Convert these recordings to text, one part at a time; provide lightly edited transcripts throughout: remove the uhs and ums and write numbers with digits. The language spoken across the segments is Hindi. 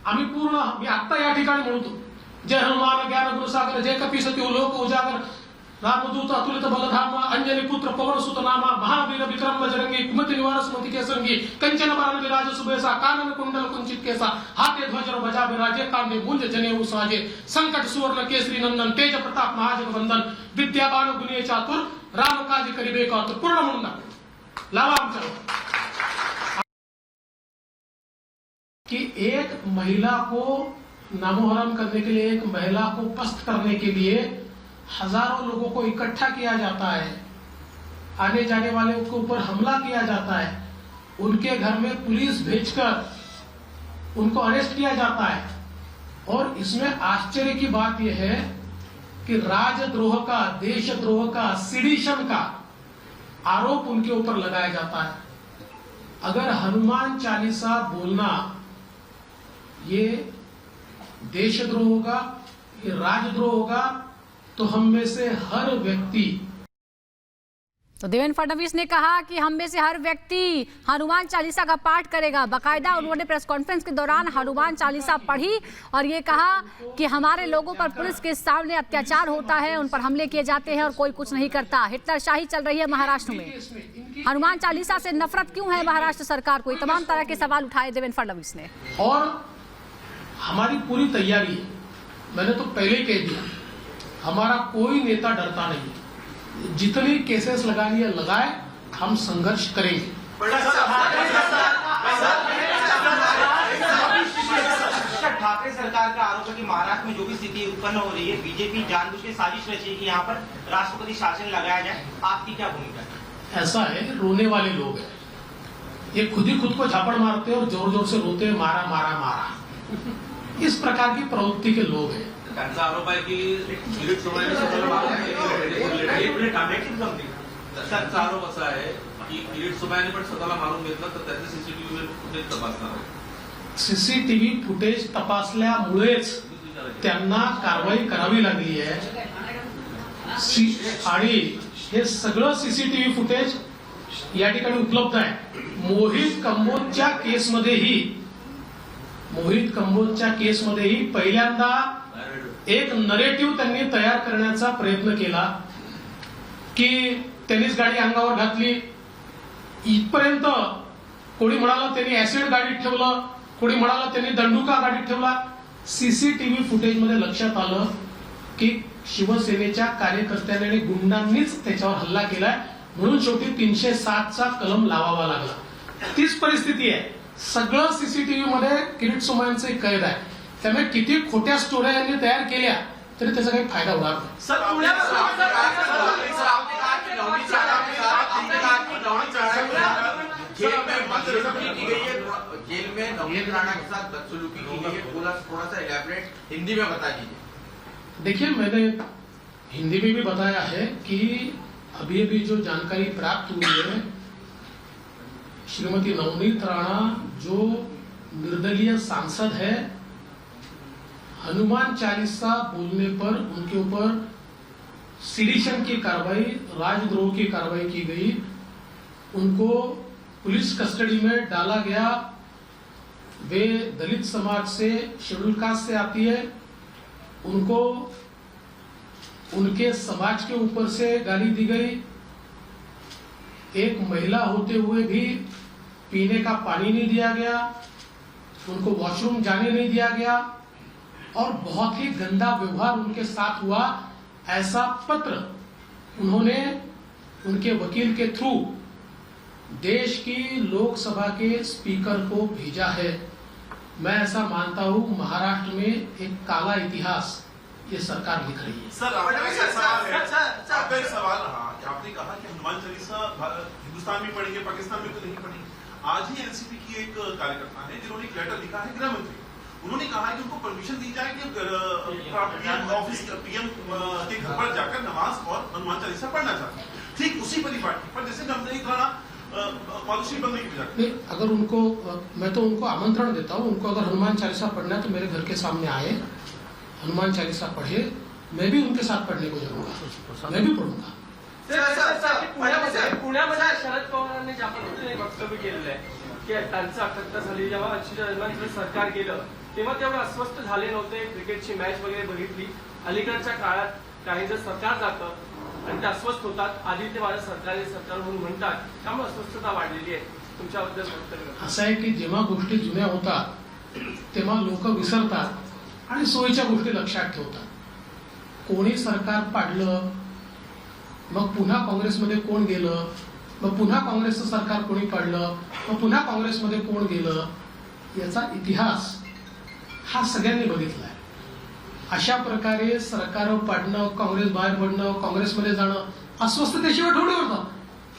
आम्ही पूर्ण मी आत्ता या ठिकाणी म्हणतो, जय हनुमान ज्ञान गुरुसागर, जय कपीसती लोक उजागर, रामदूत अतुलित बलधाम, अंजनी पुत्र पवन सुत नामा, महावीर विक्रम बजरंगी, कुमति निवार सुमति के संगी, कंचन बरन विराज सुबेसा, कानन कुंडल कुंचित केसा, हाथे ध्वज बजा विराजे, कांधे मुंज जनेऊ साजे, संकट सुवर्ण केसरी नंदन, तेज प्रताप महाजगवंदन, विद्यावान गुणी चातुर, राम काज करिबे कातुर. पूर्ण म्हणून दाखव लावा आमच्या कि एक महिला को नामोहरम करने के लिए, एक महिला को पस्त करने के लिए हजारों लोगों को इकट्ठा किया जाता है, आने जाने वाले के ऊपर हमला किया जाता है, उनके घर में पुलिस भेजकर उनको अरेस्ट किया जाता है. और इसमें आश्चर्य की बात यह है कि राजद्रोह का, देशद्रोह का, सिडिशन का आरोप उनके ऊपर लगाया जाता है. अगर हनुमान चालीसा बोलना ये देशद्रोह होगा, ये राजद्रोह होगा, तो हम में से हर व्यक्ति. तो देवेंद्र फडणवीस ने कहा कि हम में से हर व्यक्ति हनुमान चालीसा का पाठ करेगा. बाकायदा उन्होंने प्रेस कॉन्फ्रेंस के दौरान हनुमान चालीसा पढ़ी और ये कहा कि हमारे लोगों पर पुलिस के सामने अत्याचार होता है, उन पर हमले किए जाते हैं और कोई कुछ नहीं करता. हिटलरशाही चल रही है महाराष्ट्र में. हनुमान चालीसा से नफरत क्यों है महाराष्ट्र सरकार को? तमाम तरह के सवाल उठाए देवेंद्र फडणवीस ने. और हमारी पूरी तैयारी है, मैंने तो पहले ही कह दिया, हमारा कोई नेता डरता नहीं. जितनी केसेस लगानी है लगाए, हम संघर्ष करेंगे. ठाकरे सरकार का आरोप है कि महाराष्ट्र में जो भी स्थिति उत्पन्न हो रही है, बीजेपी जानबूझ के साजिश रची है कि यहाँ पर राष्ट्रपति शासन लगाया जाए. आपकी क्या भूमिका है? ऐसा है, रोने वाले लोग हैं, ये खुद ही खुद को झापड़ मारते हैं और जोर जोर से रोते हैं, मारा मारा मारा. इस प्रकार की प्रवृत्ति के लोग हैं. त्यांचा आरोप आहे की त्यांचा आरोप असा आहे की किरीट सोमय्यांनी पण स्वतःला मारून घेतलं, तर त्याचे सीसीटीव्ही फुटेज तपासणार आहे. सीसीटीव्ही फुटेज तपासल्यामुळेच त्यांना कारवाई करावी लागली आहे. आणि हे सगळं सीसीटीव्ही फुटेज या ठिकाणी उपलब्ध आहे. मोहित कंबोजच्या केसमध्येही पहिल्यांदा एक नरेटिव्ह त्यांनी तयार करण्याचा प्रयत्न केला की त्यांनीच गाडी अंगावर घातली. इथपर्यंत कोणी म्हणाला त्यांनी ऍसिड गाडीत ठेवलं, कोणी म्हणाला त्यांनी दंडुका गाडीत ठेवला. सीसीटीव्ही फुटेजमध्ये लक्षात आलं की शिवसेनेच्या कार्यकर्त्यांनी, गुंडांनीच त्याच्यावर हल्ला केलाय. म्हणून शेवटी 307चा कलम लावावा लागला. तीच परिस्थिती आहे. सगळं सीसीटीव्ही मध्ये किरीट सोमय्यांचे कैद आहे. त्यामुळे किती खोट्या स्टोऱ्या यांनी तयार केल्या तरी त्याचा काही फायदा होणार नाही. जेल में नवनीत राणा के साथ बदसलूकी की गई है, थोड़ा सा इलैबोरेट हिंदी में बता दीजिए. देखिए, मैंने हिंदी में भी बताया है कि अभी अभी जो जानकारी प्राप्त हुई है, श्रीमती नवनीत राणा जो निर्दलीय सांसद है, हनुमान चालीसा बोलने पर उनके ऊपर सिडिशन की कार्रवाई, राजद्रोह की कार्रवाई की गई. उनको पुलिस कस्टडी में डाला गया. वे दलित समाज से, शेड्यूल कास्ट से आती है. उनको उनके समाज के ऊपर से गाली दी गई. एक महिला होते हुए भी पीने का पानी नहीं दिया गया, उनको वॉशरूम जाने नहीं दिया गया और बहुत ही गंदा व्यवहार उनके साथ हुआ. ऐसा पत्र उन्होंने उनके वकील के थ्रू देश की लोकसभा के स्पीकर को भेजा है. मैं ऐसा मानता हूं महाराष्ट्र में एक काला इतिहास ये सरकार लिख रही है. सर, आपका एक सवाल रहा कि आपने कहा कि हनुमान चालीसा हिंदुस्तान में पढ़ेंगे, पाकिस्तान में तो नहीं पढ़ेंगे. आज ही एनसीपी की एक कार्यकर्ता है जिन्होंने एक लेटर लिखा है गृह मंत्री. उन्होंने कहा कि उनको परमिशन दी जाए कि ऑफिस पीएम के घर पर जाकर नमाज और हनुमान चालीसा पढ़ना चाहते हैं. ठीक उसी परिपाटी पर जैसे नवनीत राणा पॉलिसी बनने की बजाय, अगर उनको, मैं तो उनको आमंत्रण देता हूं, उनको अगर हनुमान चालीसा पढ़ना है तो मेरे घर के सामने आए, हनुमान चालीसा पढ़े. मैं भी उनके साथ पढ़ने को जाऊंगा, मैं भी पढ़ूंगा. पुण्यामध्ये शरद पवारांनी ज्या पद्धतीने वक्तव्य केलेलं आहे त्यांचं अटकता झाली जेव्हा अच्युत सरकार गेलं तेव्हा तेवढं अस्वस्थ झाले नव्हते. क्रिकेटची मॅच वगैरे बघितली. अलीकडच्या काळात काही जर सरकार जातं आणि ते अस्वस्थ होतात. आदित्य माझं सरकारी सरकार म्हणून म्हणतात, त्यामुळे अस्वस्थता वाढलेली आहे. तुमच्याबद्दल वक्तव्य असं आहे की जेव्हा गोष्टी जुन्या होतात तेव्हा लोक विसरतात आणि सोयीच्या गोष्टी लक्षात ठेवतात. कोणी सरकार पाडलं, मग पुन्हा काँग्रेसमध्ये कोण गेलं, मग पुन्हा काँग्रेसचं सरकार कोणी पाडलं, मग पुन्हा काँग्रेसमध्ये कोण गेलं, याचा इतिहास हा सगळ्यांनी बघितलाय. अशा प्रकारे सरकार पाडणं, काँग्रेस बाहेर पडणं, काँग्रेसमध्ये जाणं अस्वस्थतेशिवाय थोडी होतं.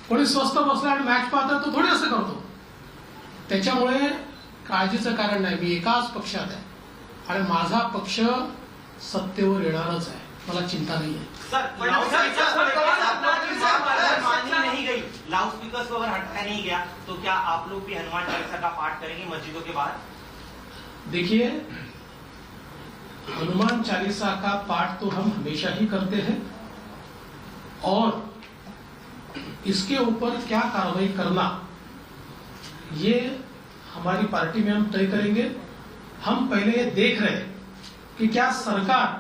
कोणी स्वस्थ बसला आणि मॅच पाहतो तो थोडी असं करतो. त्याच्यामुळे काळजीचं कारण नाही. मी एकाच पक्षात आहे आणि माझा पक्ष सत्तेवर येणारच आहे. मला चिंता नाही आहे. मानी नहीं गई, लाउड स्पीकर को अगर हटाया नहीं गया तो क्या आप लोग भी हनुमान चालीसा का पाठ करेंगे मस्जिदों के बाहर? देखिए, हनुमान चालीसा का पाठ तो हम हमेशा ही करते हैं और इसके ऊपर क्या कार्रवाई करना ये हमारी पार्टी में हम तय करेंगे. हम पहले ये देख रहे हैं कि क्या सरकार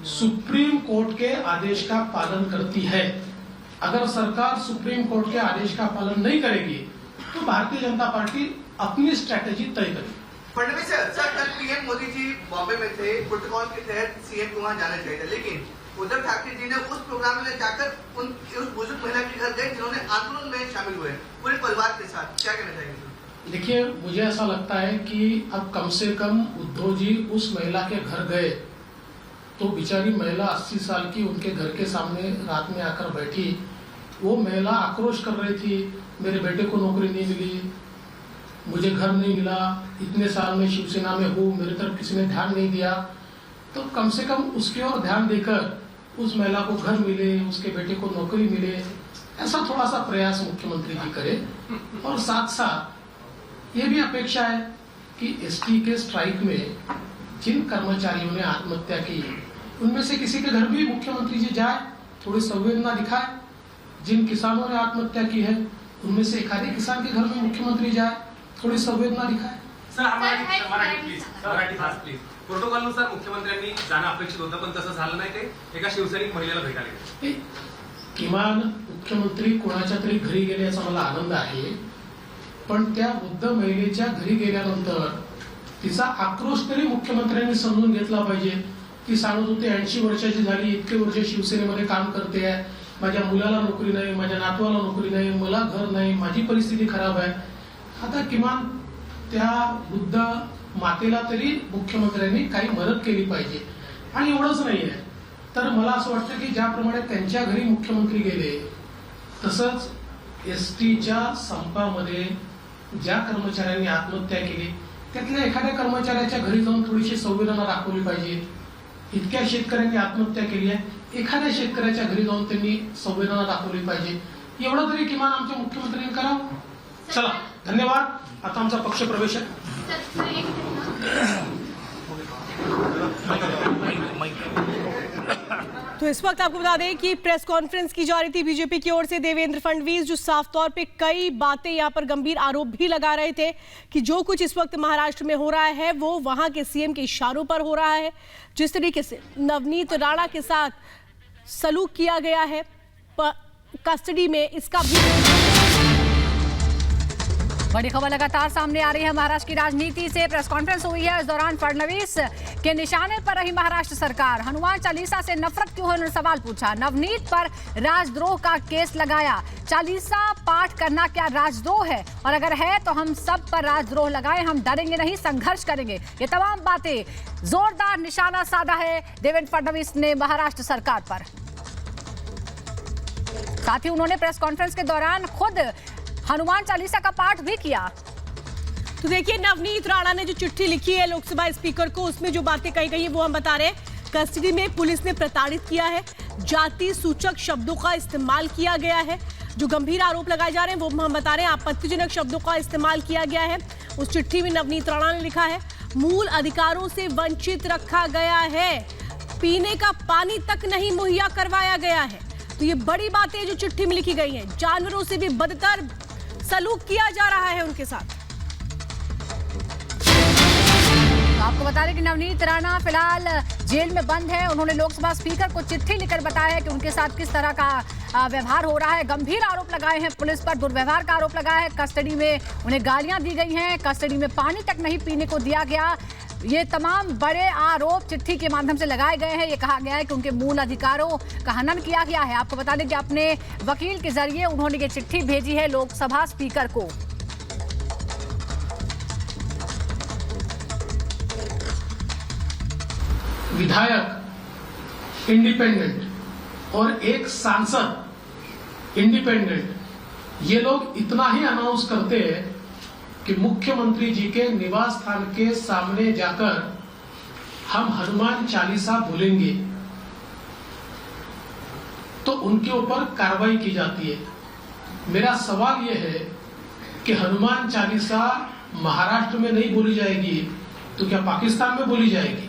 सुप्रीम कोर्ट के आदेश का पालन करती है. अगर सरकार सुप्रीम कोर्ट के आदेश का पालन नहीं करेगी तो भारतीय जनता पार्टी अपनी स्ट्रैटेजी तय करेगी. फडणवीस सर, कल पीएम मोदी जी बॉम्बे में थे. प्रोटोकॉल के तहत सीएम को वहां जाना चाहिए, लेकिन उद्धव ठाकरे जी ने उस प्रोग्राम में जाकर उस बुजुर्ग महिला के घर गए जिन्होंने आंदोलन में शामिल हुए पूरे परिवार के साथ. क्या कहना चाहिए? देखिए, मुझे ऐसा लगता है कि अब कम से कम उद्धव जी उस महिला के घर गए तो बेचारी महिला 80 साल की उनके घर के सामने रात में आकर बैठी. वो महिला आक्रोश कर रही थी, मेरे बेटे को नौकरी नहीं मिली, मुझे घर नहीं मिला, इतने साल में शिवसेना में हूँ, मेरी तरफ किसी ने ध्यान नहीं दिया. तो कम से कम उसकी ओर ध्यान देकर उस महिला को घर मिले, उसके बेटे को नौकरी मिले, ऐसा थोड़ा सा प्रयास मुख्यमंत्री जी करे. और साथ साथ ये भी अपेक्षा है कि एसटी के स्ट्राइक में जिन कर्मचारियों ने आत्महत्या की उनमें से किसी के घर भी मुख्यमंत्री जी जाए, थोड़ी संवेदना दिखाए. जिन किसानों ने आत्महत्या की है उनमें से एक आधे किसान के घर में मुख्यमंत्री जाए, थोडी संवेदना दिखाए. Sir, Marathi please. प्रोटोकॉलनुसार मुख्यमंत्र्यांनी जाणं अपेक्षित होतं, पण तसं झालं नाही. ते एका शिवसैनिक महिलेला भेटायला गेले. किमान मुख्यमंत्री कोणाच्या तरी घरी गेले याचा मला आनंद आहे, पण त्या वृद्ध महिलेच्या घरी गेल्यानंतर तिचा आक्रोश तरी मुख्यमंत्र्यांनी समजून घेतला पाहिजे. ती सांगत होती 80 वर्षाची झाली, इतके वर्ष शिवसेनेमध्ये काम करते आहे, माझ्या मुलाला नोकरी नाही, माझ्या नातवाला नोकरी नाही, मला घर नाही, माझी परिस्थिती खराब आहे. आता किमान त्या वृद्ध मातेला तरी मुख्यमंत्र्यांनी काही मदत केली पाहिजे. आणि एवढंच नाही आहे तर मला असं वाटतं की ज्याप्रमाणे त्यांच्या घरी मुख्यमंत्री गेले तसंच एसटीच्या संपामध्ये ज्या कर्मचाऱ्यांनी आत्महत्या केली त्यातल्या एखाद्या कर्मचाऱ्याच्या घरी जाऊन थोडीशी संवेदना दाखवली पाहिजे. इतक्या शेतकऱ्यांनी आत्महत्या केली आहे, एखाद्या शेतकऱ्याच्या घरी जाऊन त्यांनी संवेदना दाखवली पाहिजे. एवढं तरी किमान आमच्या मुख्यमंत्र्यांनी करावं. चला, धन्यवाद. आता आमचा पक्ष प्रवेश आहे. तो इस वक्त आपको बता दें कि प्रेस कॉन्फ्रेंस की जा रही थी बीजेपी की ओर से. देवेंद्र फडणवीस जो साफ तौर पे कई बातें यहाँ पर गंभीर आरोप भी लगा रहे थे कि जो कुछ इस वक्त महाराष्ट्र में हो रहा है वो वहां के सीएम के इशारों पर हो रहा है. जिस तरीके से नवनीत राणा के साथ सलूक किया गया है कस्टडी में, इसका भी बड़ी खबर लगातार सामने आ रही है महाराष्ट्र की राजनीति से. प्रेस कॉन्फ्रेंस हुई है, इस दौरान फडणवीस के निशाने पर रही महाराष्ट्र सरकार. हनुमान चालीसा से नफरत क्यों है, उन्होंने सवाल पूछा. नवनीत पर राजद्रोह का केस लगाया. चालीसा पाठ करना क्या राजद्रोह है, और अगर है तो हम सब पर राजद्रोह लगाए, हम डरेंगे नहीं, संघर्ष करेंगे. ये तमाम बातें जोरदार निशाना साधा है देवेंद्र फडणवीस ने महाराष्ट्र सरकार पर. साथ ही उन्होंने प्रेस कॉन्फ्रेंस के दौरान खुद हनुमान चालीसा का पाठ भी किया. तो देखिए, नवनीत राणा ने जो चिट्ठी लिखी है लोकसभा स्पीकर को, उसमें जो बातें कही गई है वो हम बता रहे हैं. कस्टडी में पुलिस ने प्रताड़ित किया है, जाति सूचक शब्दों का इस्तेमाल किया गया है. जो गंभीर आरोप लगाए जा रहे हैं वो हम बता रहे हैं, आपत्तिजनक शब्दों का इस्तेमाल किया गया है. उस चिट्ठी में नवनीत राणा ने लिखा है, मूल अधिकारों से वंचित रखा गया है, पीने का पानी तक नहीं मुहैया करवाया गया है. तो ये बड़ी बातें जो चिट्ठी में लिखी गई हैं. जानवरों से भी बदतर सलूक किया जा रहा है उनके साथ. बता दें कि नवनीत राणा फिलहाल जेल में बंद है। उन्होंने लोकसभा स्पीकर को चिट्ठी लिखकर बताया है कि उनके साथ किस तरह का व्यवहार हो रहा है। गंभीर आरोप लगाए हैं, पुलिस पर दुर्व्यवहार का आरोप लगाया है। कस्टडी में उन्हें गालियां दी गई हैं, कस्टडी में पानी तक नहीं पीने को दिया गया। ये तमाम बड़े आरोप चिट्ठी के माध्यम से लगाए गए हैं। ये कहा गया है कि उनके मूल अधिकारों का हनन किया गया है। आपको बता दें कि अपने वकील के जरिए उन्होंने ये चिट्ठी भेजी है लोकसभा स्पीकर को। विधायक इंडिपेंडेंट और एक सांसद इंडिपेंडेंट, ये लोग इतना ही अनाउंस करते हैं कि मुख्यमंत्री जी के निवास स्थान के सामने जाकर हम हनुमान चालीसा बोलेंगे तो उनके ऊपर कार्रवाई की जाती है। मेरा सवाल यह है कि हनुमान चालीसा महाराष्ट्र में नहीं बोली जाएगी तो क्या पाकिस्तान में बोली जाएगी?